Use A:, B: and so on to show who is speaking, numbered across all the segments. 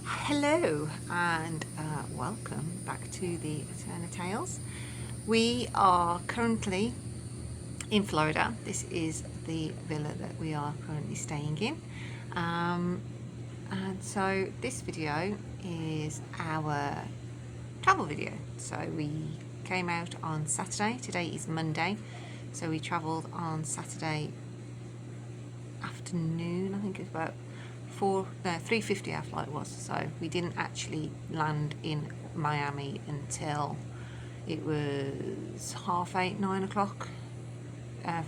A: Hello and welcome back to the Eternal Tales. We are currently in Florida. This is the villa that we are currently staying in, and so this video is our travel video. So we came out on Saturday. Today is Monday, so we travelled on Saturday afternoon. I think it's about 3:50 our flight was, so we didn't actually land in Miami until it was 8:30, 9 o'clock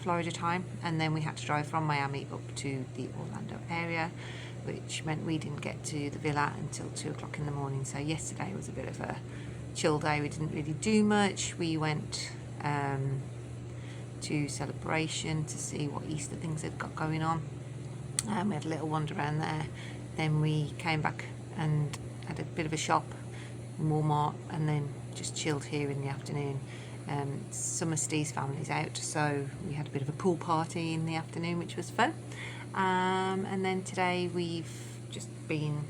A: Florida time, and then we had to drive from Miami up to the Orlando area, which meant we didn't get to the villa until 2 o'clock in the morning. So yesterday was a bit of a chill day. We didn't really do much. We went to Celebration to see what Easter things they've got going on. We had a little wander around there. Then we came back and had a bit of a shop in Walmart, and then just chilled here in the afternoon. Some of Steve's family's out, so we had a bit of a pool party in the afternoon, which was fun. And then today we've just been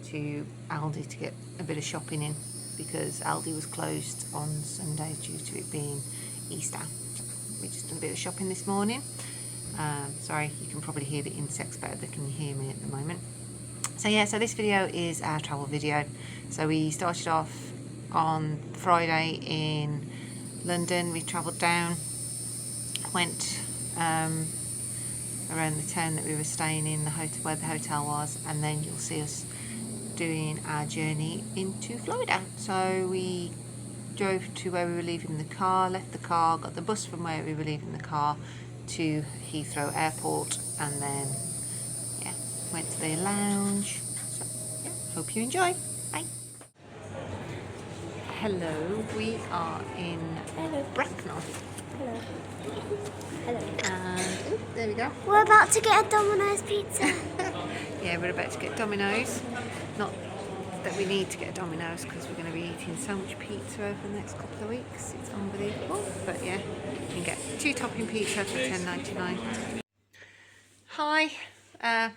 A: to Aldi to get a bit of shopping in, because Aldi was closed on Sunday due to it being Easter. So we just did a bit of shopping this morning. Sorry, you can probably hear the insects better than can you hear me at the moment. So yeah, so this video is our travel video. So we started off on Friday in London. We travelled down, went around the town that we were staying in, the hotel where the hotel was, and then you'll see us doing our journey into Florida. So we drove to where we were leaving the car, left the car, got the bus from where we were leaving the car to Heathrow Airport, and then went to their lounge. So yeah, hope you enjoy. Bye. Hello, we are in Bracknell.
B: Hello. Hello.
A: And there we go.
B: We're about to get a Domino's pizza.
A: Yeah, we're about to get Domino's. Not that we need to get a Domino's, because we're going to be eating so much pizza over the next couple of weeks. It's unbelievable. But yeah, you can get 2 topping pizza for $10.99. Hi,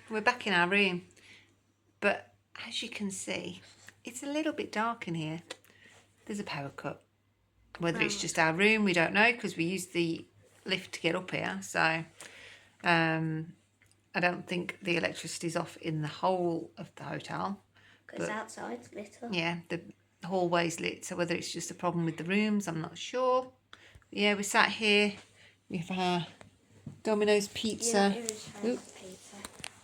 A: we're back in our room, but as you can see, it's a little bit dark in here. There's a power cut. Whether it's just our room, we don't know, because we use the lift to get up here. So I don't think the electricity's off in the whole of the hotel.
B: Because outside's lit up.
A: Yeah, the hallway's lit. So whether it's just a problem with the rooms, I'm not sure. But yeah, we sat here. We have our Domino's pizza.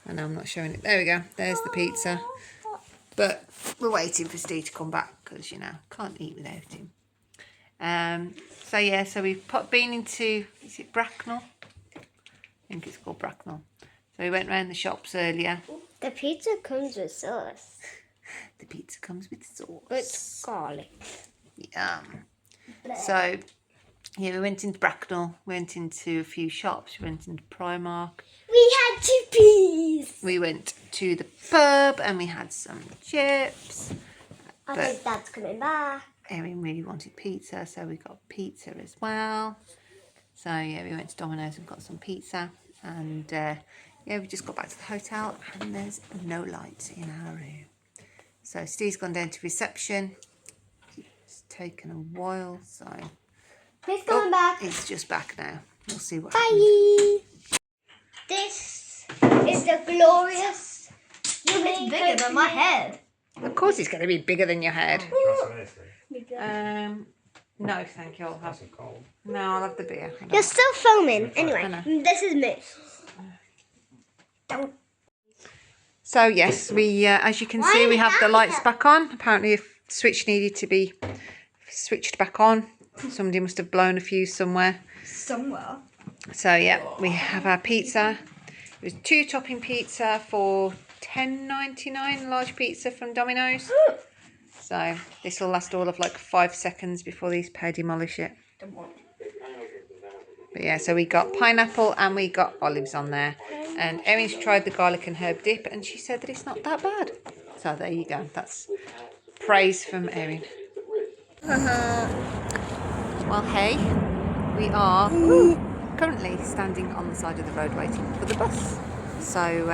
A: I know I'm not showing it. There we go. There's the pizza. But we're waiting for Steve to come back, because, you know, can't eat without him. So yeah, so we've been into, is it Bracknell? I think it's called Bracknell. So we went round the shops earlier.
B: The pizza comes with sauce.
A: The pizza comes with sauce.
B: With garlic.
A: Yum. So yeah, we went into Bracknell, went into a few shops, we went into Primark.
B: We had chippies.
A: We went to the pub and we had some chips.
B: I think Dad's coming back.
A: Erin really wanted pizza, so we got pizza as well. So yeah, we went to Domino's and got some pizza, and yeah, we just got back to the hotel and there's no lights in our room. So Steve's gone down to reception. It's taken a while, so
B: He's coming back.
A: It's just back now. We'll see what
B: Bye.
A: happens.
B: This is the glorious. It's bigger than my head.
A: Of course it's going to be bigger than your head. No, thank you. I'll have cold. No, I'll have the beer.
B: You're still filming. Anyway, this is me. Don't.
A: So yes, we as you can see, we have the lights back on. Apparently a switch needed to be switched back on. Somebody must have blown a fuse somewhere. So yeah, we have our pizza. It was 2 topping pizza for $10.99, large pizza from Domino's. So this will last all of like 5 seconds before these pair demolish it. But yeah, so we got pineapple and we got olives on there. And Erin's tried the garlic and herb dip and she said that it's not that bad. So there you go. That's praise from Erin. Well, hey, we are currently standing on the side of the road waiting for the bus. So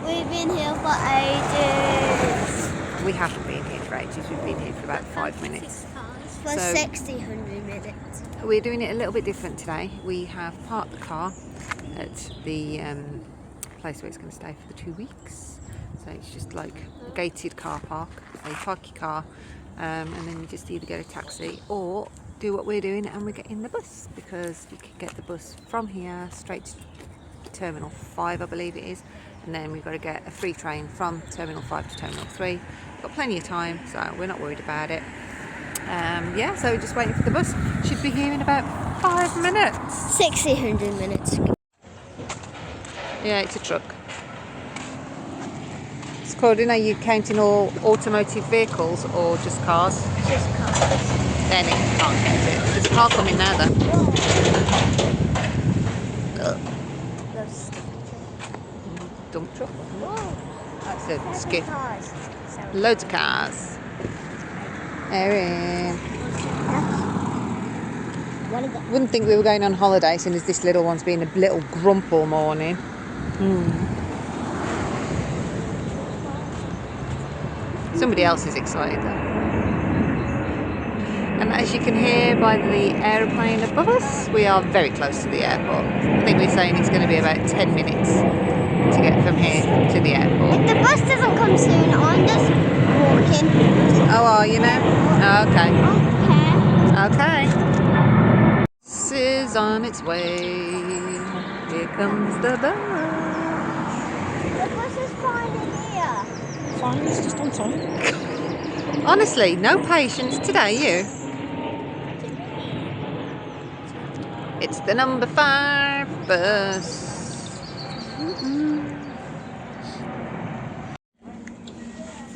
B: we've been here for ages.
A: we haven't been here for ages. We've been here for about 5 minutes.
B: For 100 minutes.
A: We're doing it a little bit different today. We have parked the car at the place where it's going to stay for the 2 weeks. So it's just like a gated car park. So you park your car and then you just either get a taxi or do what we're doing and we get in the bus, because you can get the bus from here straight to Terminal 5, I believe it is, and then we've got to get a free train from Terminal 5 to Terminal 3. We've got plenty of time, so we're not worried about it. Yeah, so we're just waiting for the bus. Should be here in about 5 minutes.
B: 100 minutes.
A: Yeah, it's a truck. It's called, are you counting all automotive vehicles or just cars?
B: Just cars.
A: Then it can't count it. There's a car coming now though. Dump truck.
B: Whoa.
A: That's a skip.
B: Cars.
A: Loads of cars. Erin. Wouldn't think we were going on holiday as soon as this little one's been a little grump all morning. Somebody else is excited though. And as you can hear by the aeroplane above us, we are very close to the airport. I think we're saying it's going to be about 10 minutes to get from here to the airport.
B: If the bus doesn't come soon, I'm just walking.
A: Oh, are you now? Oh, okay. Okay. This is on its way. Here comes the bus.
B: The bus is finally here.
C: Fine, it's just on time.
A: Honestly, no patience today, you. It's the number 5 bus.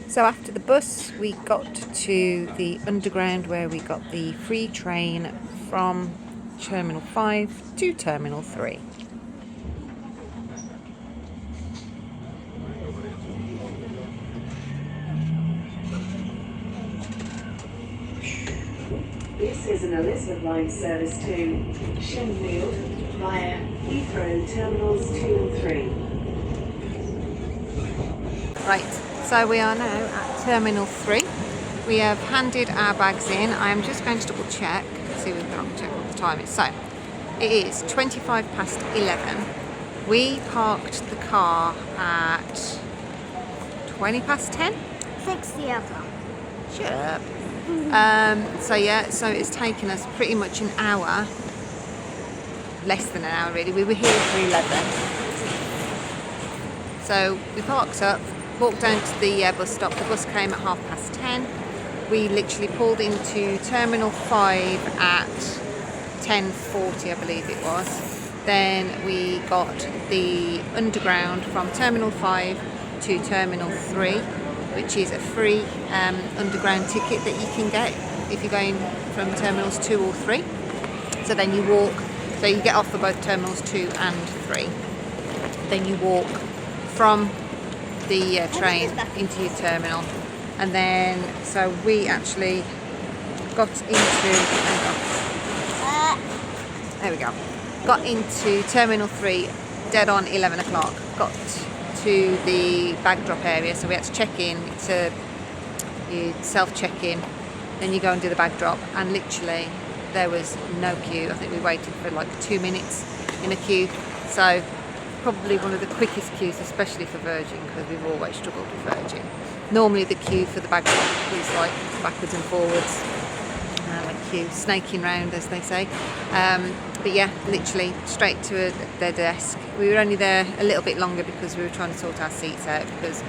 A: So after the bus, we got to the underground where we got the free train from Terminal 5 to Terminal 3.
D: This is an Elizabeth line service to Shenfield via Heathrow terminals 2 and 3.
A: Right, so we are now at Terminal 3. We have handed our bags in. I am just going to double check, see if we've got to check what the time is. So, it is 25 past 11. We parked the car at 20 past 10.
B: 60 of them.
A: Shut up. So yeah, so it's taken us pretty much an hour, less than an hour really. We were here for 11. So we parked up, walked down to the bus stop. The bus came at 10:30. We literally pulled into Terminal 5 at 10:40, I believe it was. Then we got the underground from Terminal 5 to Terminal 3, which is a free underground ticket that you can get if you're going from Terminals 2 or 3. So then you walk, so you get off for both Terminals 2 and 3. Then you walk from the train into your terminal. And then, so we actually got into, there we go, got into Terminal 3 dead on 11 o'clock. Got to the bag drop area, so we had to check in. You self-check in, then you go and do the bag drop, and literally there was no queue. I think we waited for like 2 minutes in a queue, so probably one of the quickest queues, especially for Virgin, because we've always struggled with Virgin. Normally the queue for the bag drop is like backwards and forwards, like queue snaking round, as they say. But yeah, literally straight to their desk. We were only there a little bit longer because we were trying to sort our seats out, because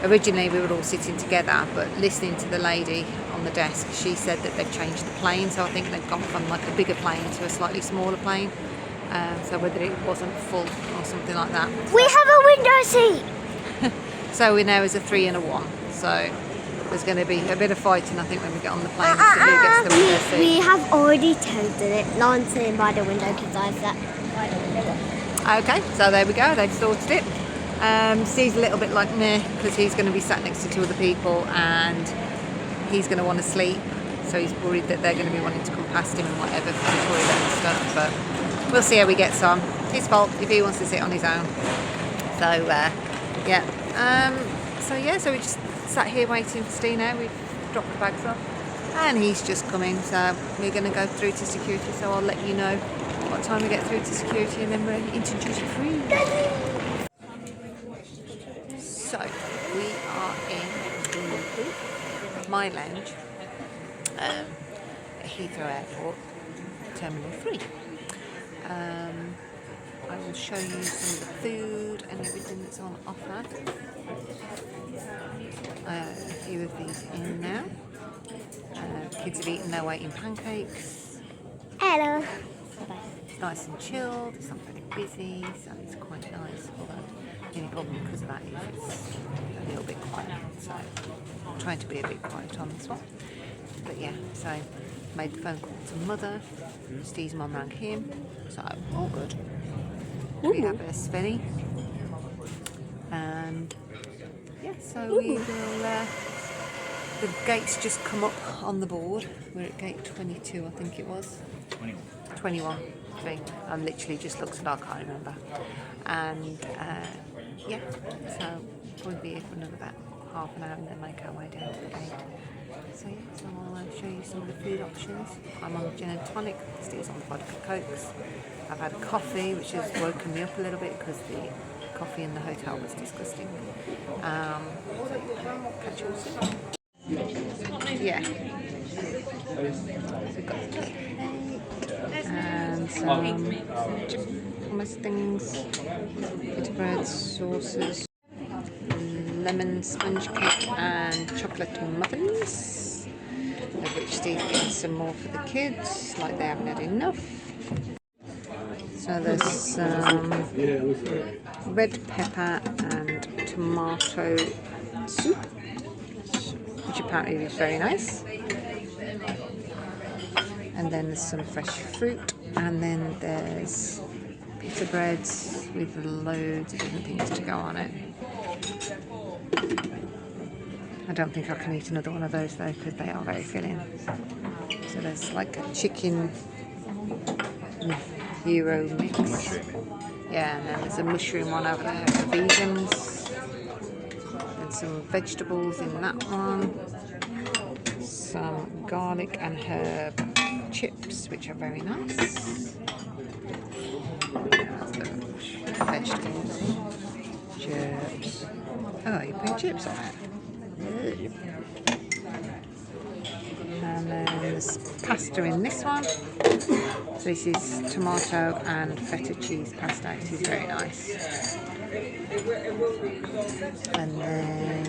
A: originally we were all sitting together, but listening to the lady on the desk, she said that they've changed the plane, so I think they've gone from like a bigger plane to a slightly smaller plane. So whether it wasn't full or something like that.
B: We have a window seat!
A: So we now is a 3 and a 1. So there's going to be a bit of fighting, I think, when we get on the plane as to who gets the window seat.
B: We have already toted it. Lauren's sitting by the window because I sat by the window.
A: Okay, so there we go, they've sorted it. Steve's a little bit like meh, because he's going to be sat next to 2 other people and he's going to want to sleep, so he's worried that they're going to be wanting to come past him and whatever for the toilet and stuff, but we'll see how he gets on. His fault if he wants to sit on his own. So yeah. So we just sat here waiting for Steve now. We've dropped the bags off and he's just coming, so we're going to go through to security, so I'll let you know what time we get through to security and then we're into duty free. So we are in my lounge at Heathrow Airport, Terminal 3. I will show you some of the food and everything that's on offer. A few of these in now. Kids have eaten their weight in pancakes.
B: Hello.
A: It's nice and chilled, it's not very busy, so it's quite nice. Although the only problem because of that is it's a little bit quiet, so I'm trying to be a bit quiet on this one. But yeah, so made the phone call to Mother. Steve's mum rang him, so all good. We have a Svenny. And yeah, so we will. The gates just come up on the board. We're at gate 22, I think it was. 21. I think. I literally just looked at it, I can't remember. And yeah, so we'll be here for another about half an hour and then make our way down to the gate. So yeah, so I'll show you some of the food options. I'm on gin and tonic, Steve's on vodka cokes. I've had coffee, which has woken me up a little bit because the coffee in the hotel was disgusting. Catch you all soon. Yeah. So we've got cake and some hummus things, pita bread, sauces, lemon sponge cake and chocolate muffins, of which Steve's getting some more for the kids, like they haven't had enough. So there's some red pepper and tomato soup, which apparently is very nice. And then there's some fresh fruit, and then there's pita breads with loads of different things to go on it. I don't think I can eat another one of those though, because they are very filling. So there's like a chicken gyro mix. Yeah, and then there's a mushroom one over there for vegans. And some vegetables in that one. Some garlic and herb chips, which are very nice. That's the vegetables. Chips. Oh, you put chips on it. And then there's pasta in this one. So this is tomato and feta cheese pasta. It is very nice. And then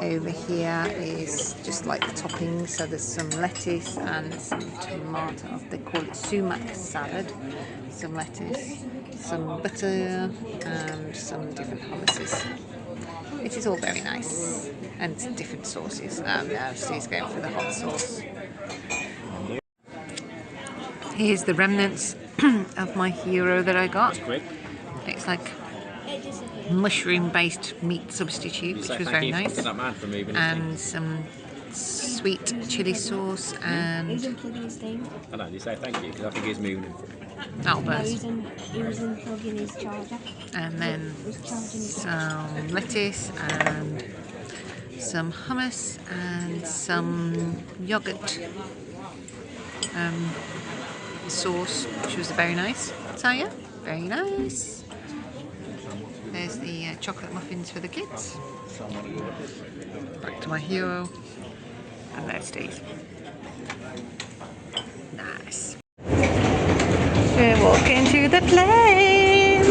A: over here is just like the toppings. So there's some lettuce and some tomato. They call it sumac salad. Some lettuce, some butter, and some different hummuses. It is all very nice, and different sauces. Now Steve's going for the hot sauce. Here's the remnants of my hero that I got. It's like mushroom-based meat substitute, which was very nice, and some sweet chili sauce and.
C: I know. You say thank you because I think he's moving him.
A: Oh, but.
B: He was unplugging his charger.
A: And then some lettuce and some hummus and some yogurt sauce, which was very nice. So yeah, very nice. There's the chocolate muffins for the kids. Back to my hero. And there's Steve. Nice. We're walking to the plane.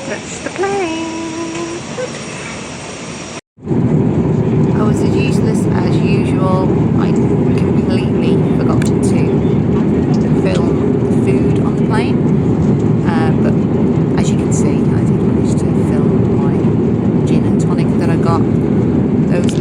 A: That's the plane. I was as useless as usual. I completely forgot to film food on the plane, but as you can see, I did manage to film my gin and tonic that I got. Those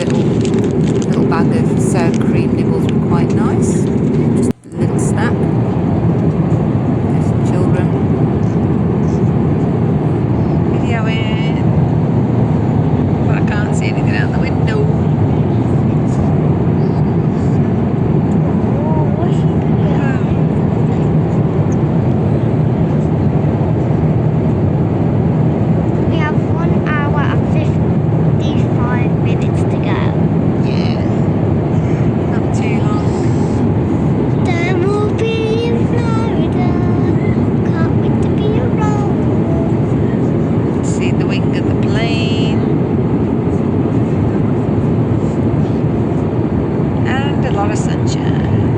A: sunshine.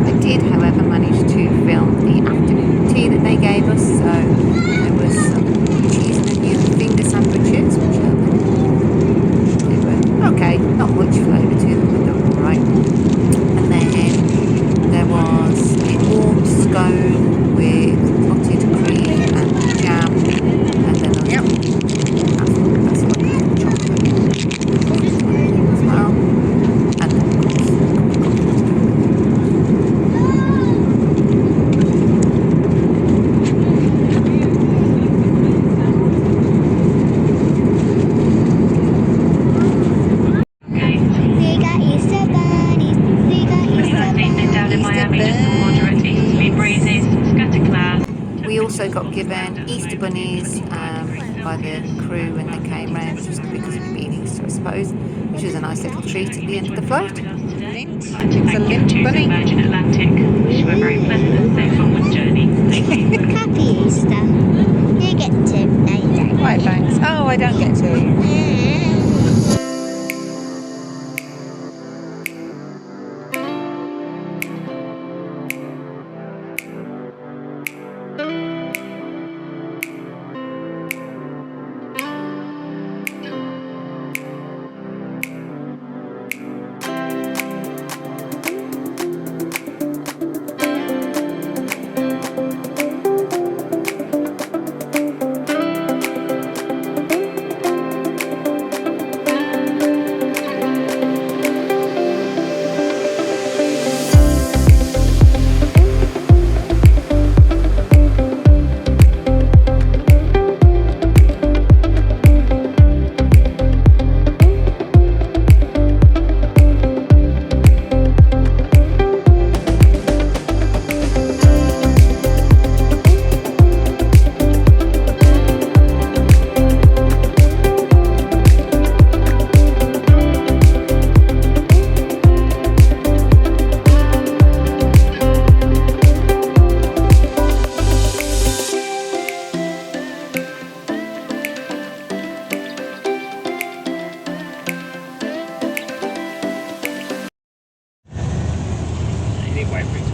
A: I did, however, manage to film the afternoon tea that they gave us. So there was some cheese and onion finger sandwiches, which they were okay, not much flavour to them, but they were alright. And then there was a warm scone with clotted cream and jam, and then there was that's like chocolate as well, and then of course
B: We got Easter bunnies. We got Easter bunnies.
E: Down in Miami, just some moderate easterly breezes, scatter clouds.
A: we also got given Easter bunnies by the crew when they came round, just because of it being Easter, I suppose, which was a nice little treat at the end of the flight. It's a lint bunny.
E: Virgin Atlantic. Wish you a very pleasant and safe onward journey. Thank you.
B: Happy Easter. You get to. No, you don't.
A: Right, thanks. Oh, I don't get to.
C: You didn't wait for it